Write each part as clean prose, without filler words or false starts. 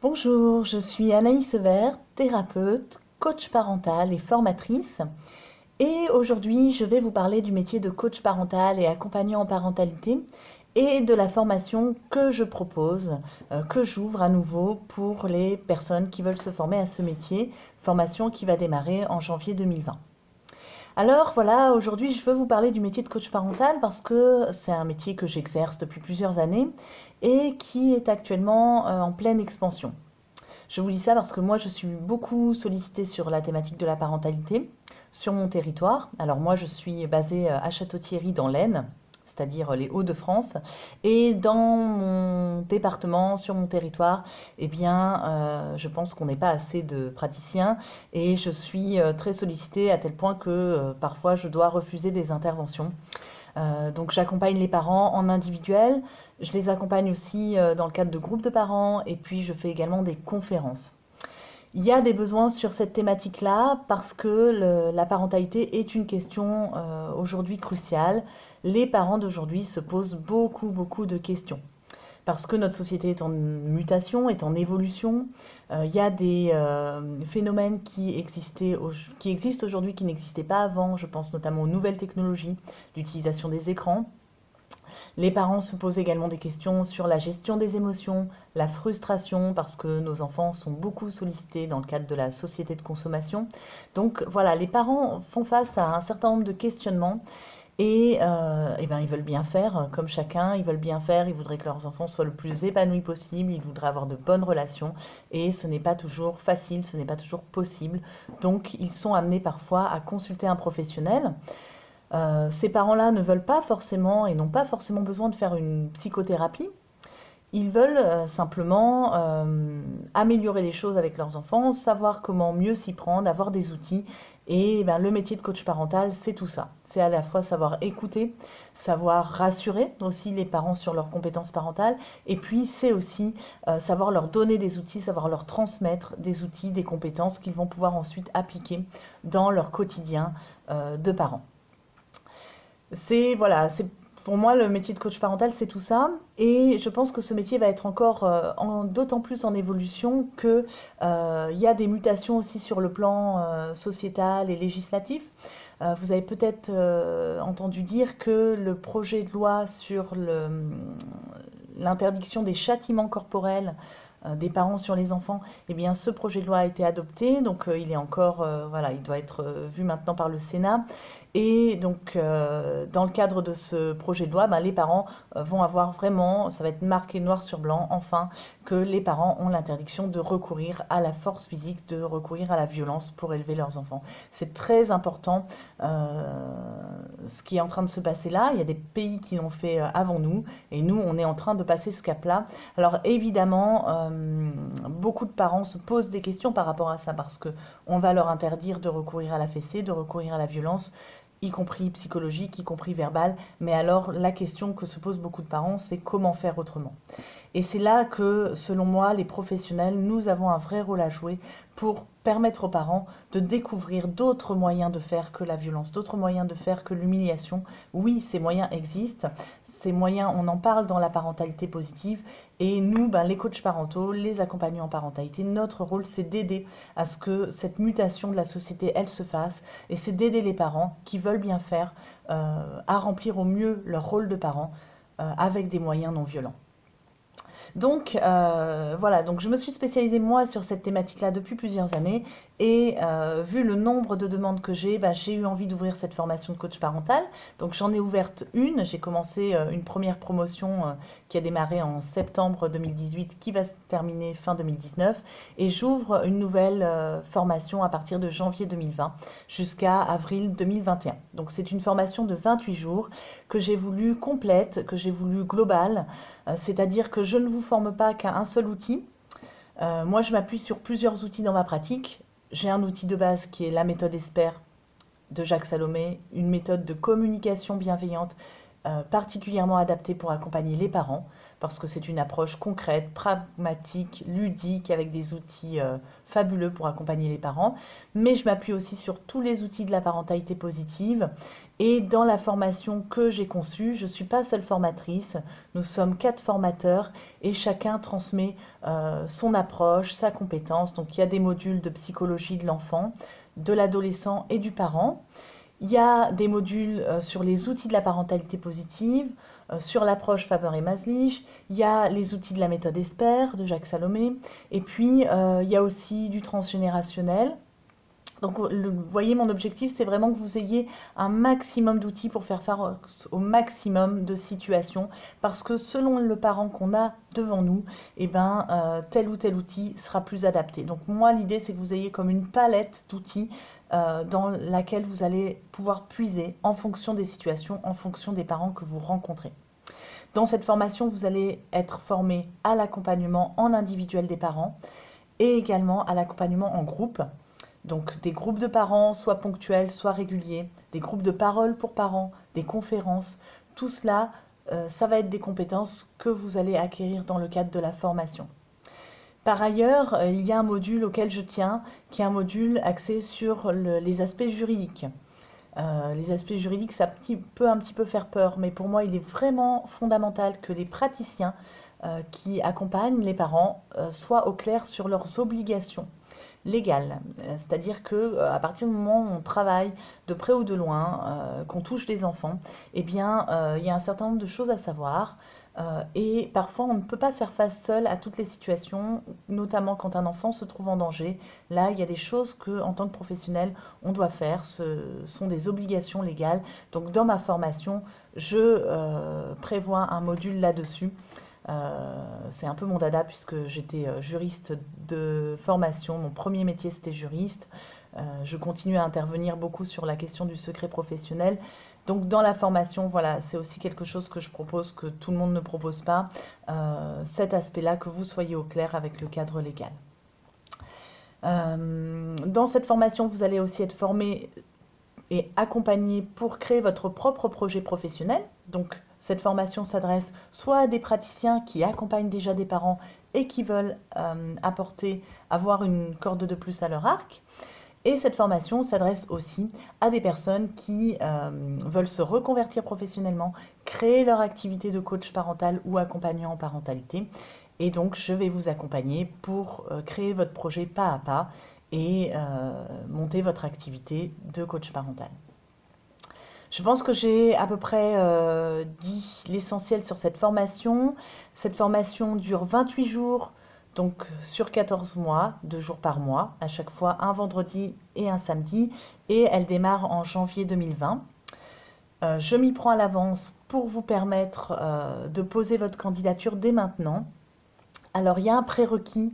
Bonjour, je suis Anaïs Vert, thérapeute, coach parental et formatrice. Et aujourd'hui, je vais vous parler du métier de coach parental et accompagnant en parentalité et de la formation que je propose, que j'ouvre à nouveau pour les personnes qui veulent se former à ce métier, formation qui va démarrer en janvier 2020. Alors voilà, aujourd'hui je veux vous parler du métier de coach parental parce que c'est un métier que j'exerce depuis plusieurs années et qui est actuellement en pleine expansion. Je vous dis ça parce que moi, je suis beaucoup sollicitée sur la thématique de la parentalité sur mon territoire. Alors moi, je suis basée à Château-Thierry dans l'Aisne, c'est-à-dire les Hauts-de-France. Et dans mon département, sur mon territoire, eh bien, je pense qu'on n'est pas assez de praticiens et je suis très sollicitée à tel point que parfois je dois refuser des interventions. Donc j'accompagne les parents en individuel, je les accompagne aussi dans le cadre de groupes de parents et puis je fais également des conférences. Il y a des besoins sur cette thématique-là parce que la parentalité est une question aujourd'hui cruciale. Les parents d'aujourd'hui se posent beaucoup de questions parce que notre société est en mutation, est en évolution. Il y a des phénomènes qui existent aujourd'hui, qui n'existaient pas avant. Je pense notamment aux nouvelles technologies, l'utilisation des écrans. Les parents se posent également des questions sur la gestion des émotions, la frustration, parce que nos enfants sont beaucoup sollicités dans le cadre de la société de consommation. Donc voilà, les parents font face à un certain nombre de questionnements et ben, ils veulent bien faire, comme chacun, ils veulent bien faire, ils voudraient que leurs enfants soient le plus épanouis possible, ils voudraient avoir de bonnes relations, et ce n'est pas toujours facile, ce n'est pas toujours possible. Donc ils sont amenés parfois à consulter un professionnel. Ces parents-là ne veulent pas forcément et n'ont pas forcément besoin de faire une psychothérapie. Ils veulent simplement améliorer les choses avec leurs enfants, savoir comment mieux s'y prendre, avoir des outils. Et ben, le métier de coach parental, c'est tout ça. C'est à la fois savoir écouter, savoir rassurer aussi les parents sur leurs compétences parentales, et puis c'est aussi savoir leur donner des outils, savoir leur transmettre des outils, des compétences qu'ils vont pouvoir ensuite appliquer dans leur quotidien de parents. C'est voilà, c'est pour moi le métier de coach parental, c'est tout ça. Et je pense que ce métier va être encore d'autant plus en évolution que il y a des mutations aussi sur le plan sociétal et législatif. Vous avez peut-être entendu dire que le projet de loi sur l'interdiction des châtiments corporels des parents sur les enfants, eh bien ce projet de loi a été adopté, donc il est encore, voilà, il doit être vu maintenant par le Sénat. Et donc, dans le cadre de ce projet de loi, ben, les parents vont avoir vraiment, ça va être marqué noir sur blanc, enfin, que les parents ont l'interdiction de recourir à la force physique, de recourir à la violence pour élever leurs enfants. C'est très important ce qui est en train de se passer là. Il y a des pays qui l'ont fait avant nous, et nous, on est en train de passer ce cap-là. Alors évidemment, beaucoup de parents se posent des questions par rapport à ça, parce que on va leur interdire de recourir à la fessée, de recourir à la violence, y compris psychologique, y compris verbale. Mais alors, la question que se posent beaucoup de parents, c'est comment faire autrement. Et c'est là que, selon moi, les professionnels, nous avons un vrai rôle à jouer pour permettre aux parents de découvrir d'autres moyens de faire que la violence, d'autres moyens de faire que l'humiliation. Oui, ces moyens existent. Ces moyens, on en parle dans la parentalité positive. Et nous, ben, les coachs parentaux, les accompagnants en parentalité, notre rôle, c'est d'aider à ce que cette mutation de la société, elle se fasse. Et c'est d'aider les parents qui veulent bien faire à remplir au mieux leur rôle de parent avec des moyens non violents. Donc voilà, donc je me suis spécialisée moi sur cette thématique-là depuis plusieurs années et vu le nombre de demandes que j'ai, bah, j'ai eu envie d'ouvrir cette formation de coach parental. Donc j'en ai ouverte une, j'ai commencé une première promotion qui a démarré en septembre 2018, qui va se terminer fin 2019 et j'ouvre une nouvelle formation à partir de janvier 2020 jusqu'à avril 2021. Donc c'est une formation de 28 jours que j'ai voulu complète, que j'ai voulu globale, c'est-à-dire que je ne vous forme pas qu'à un seul outil. Moi, je m'appuie sur plusieurs outils dans ma pratique. J'ai un outil de base qui est la méthode ESPER de Jacques Salomé, une méthode de communication bienveillante particulièrement adapté pour accompagner les parents, parce que c'est une approche concrète, pragmatique, ludique, avec des outils fabuleux pour accompagner les parents. Mais je m'appuie aussi sur tous les outils de la parentalité positive. Et dans la formation que j'ai conçue, je ne suis pas seule formatrice, nous sommes 4 formateurs et chacun transmet son approche, sa compétence. Donc il y a des modules de psychologie de l'enfant, de l'adolescent et du parent. Il y a des modules sur les outils de la parentalité positive, sur l'approche Faber et Maslich. Il y a les outils de la méthode ESPER de Jacques Salomé. Et puis, il y a aussi du transgénérationnel. Donc, vous voyez, mon objectif, c'est vraiment que vous ayez un maximum d'outils pour faire face au maximum de situations. Parce que selon le parent qu'on a devant nous, eh ben, tel ou tel outil sera plus adapté. Donc, moi, l'idée, c'est que vous ayez comme une palette d'outils dans laquelle vous allez pouvoir puiser en fonction des situations, en fonction des parents que vous rencontrez. Dans cette formation, vous allez être formé à l'accompagnement en individuel des parents et également à l'accompagnement en groupe. Donc des groupes de parents, soit ponctuels, soit réguliers, des groupes de parole pour parents, des conférences. Tout cela, ça va être des compétences que vous allez acquérir dans le cadre de la formation. Par ailleurs, il y a un module auquel je tiens, qui est un module axé sur les aspects juridiques. Les aspects juridiques, ça peut un petit peu faire peur, mais pour moi, il est vraiment fondamental que les praticiens qui accompagnent les parents soient au clair sur leurs obligations légales. C'est-à-dire qu'à partir du moment où on travaille de près ou de loin, qu'on touche les enfants, eh bien, il y a un certain nombre de choses à savoir. Et parfois, on ne peut pas faire face seul à toutes les situations, notamment quand un enfant se trouve en danger. Là, il y a des choses que, en tant que professionnel, on doit faire. Ce sont des obligations légales. Donc, dans ma formation, je prévois un module là-dessus. C'est un peu mon dada puisque j'étais juriste de formation. Mon premier métier, c'était juriste. Je continue à intervenir beaucoup sur la question du secret professionnel. Donc dans la formation, voilà, c'est aussi quelque chose que je propose, que tout le monde ne propose pas, cet aspect-là, que vous soyez au clair avec le cadre légal. Dans cette formation, vous allez aussi être formé et accompagné pour créer votre propre projet professionnel. Donc cette formation s'adresse soit à des praticiens qui accompagnent déjà des parents et qui veulent avoir une corde de plus à leur arc. Et cette formation s'adresse aussi à des personnes qui veulent se reconvertir professionnellement, créer leur activité de coach parental ou accompagnant en parentalité. Et donc, je vais vous accompagner pour créer votre projet pas à pas et monter votre activité de coach parental. Je pense que j'ai à peu près dit l'essentiel sur cette formation. Cette formation dure 28 jours. Donc sur 14 mois, 2 jours par mois, à chaque fois un vendredi et un samedi, et elle démarre en janvier 2020. Je m'y prends à l'avance pour vous permettre de poser votre candidature dès maintenant. Alors il y a un prérequis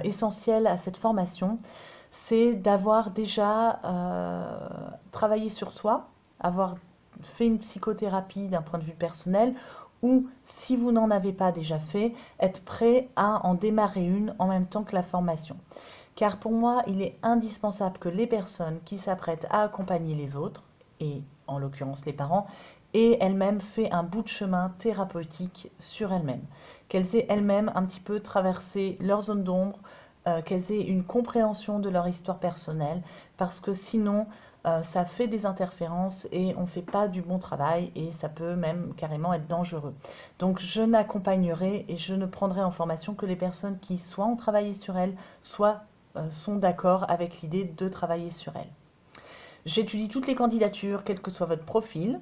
essentiel à cette formation, c'est d'avoir déjà travaillé sur soi, avoir fait une psychothérapie d'un point de vue personnel, ou si vous n'en avez pas déjà fait, être prêt à en démarrer une en même temps que la formation. Car pour moi, il est indispensable que les personnes qui s'apprêtent à accompagner les autres, et en l'occurrence les parents, aient elles-mêmes fait un bout de chemin thérapeutique sur elles-mêmes. Qu'elles aient elles-mêmes un petit peu traversé leur zone d'ombre, qu'elles aient une compréhension de leur histoire personnelle, parce que sinon, ça fait des interférences et on ne fait pas du bon travail et ça peut même carrément être dangereux. Donc je n'accompagnerai et je ne prendrai en formation que les personnes qui soit ont travaillé sur elles, soit sont d'accord avec l'idée de travailler sur elles. J'étudie toutes les candidatures, quel que soit votre profil.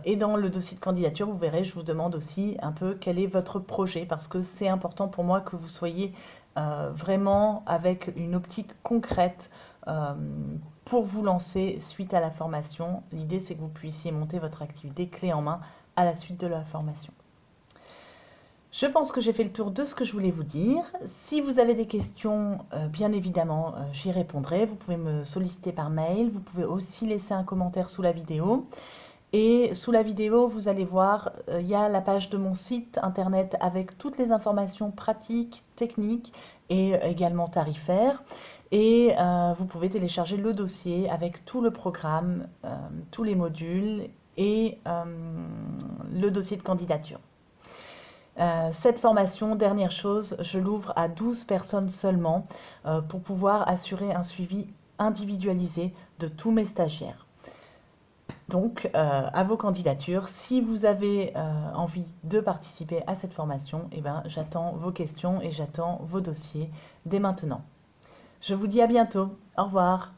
Et dans le dossier de candidature, vous verrez, je vous demande aussi un peu quel est votre projet, parce que c'est important pour moi que vous soyez vraiment avec une optique concrète pour vous lancer suite à la formation. L'idée, c'est que vous puissiez monter votre activité clé en main à la suite de la formation. Je pense que j'ai fait le tour de ce que je voulais vous dire. Si vous avez des questions, bien évidemment, j'y répondrai. Vous pouvez me solliciter par mail. Vous pouvez aussi laisser un commentaire sous la vidéo. Et sous la vidéo, vous allez voir, il y a la page de mon site internet avec toutes les informations pratiques, techniques et également tarifaires. Et vous pouvez télécharger le dossier avec tout le programme, tous les modules et le dossier de candidature. Cette formation, dernière chose, je l'ouvre à 12 personnes seulement pour pouvoir assurer un suivi individualisé de tous mes stagiaires. Donc, à vos candidatures, si vous avez envie de participer à cette formation, eh ben, j'attends vos questions et j'attends vos dossiers dès maintenant. Je vous dis à bientôt. Au revoir.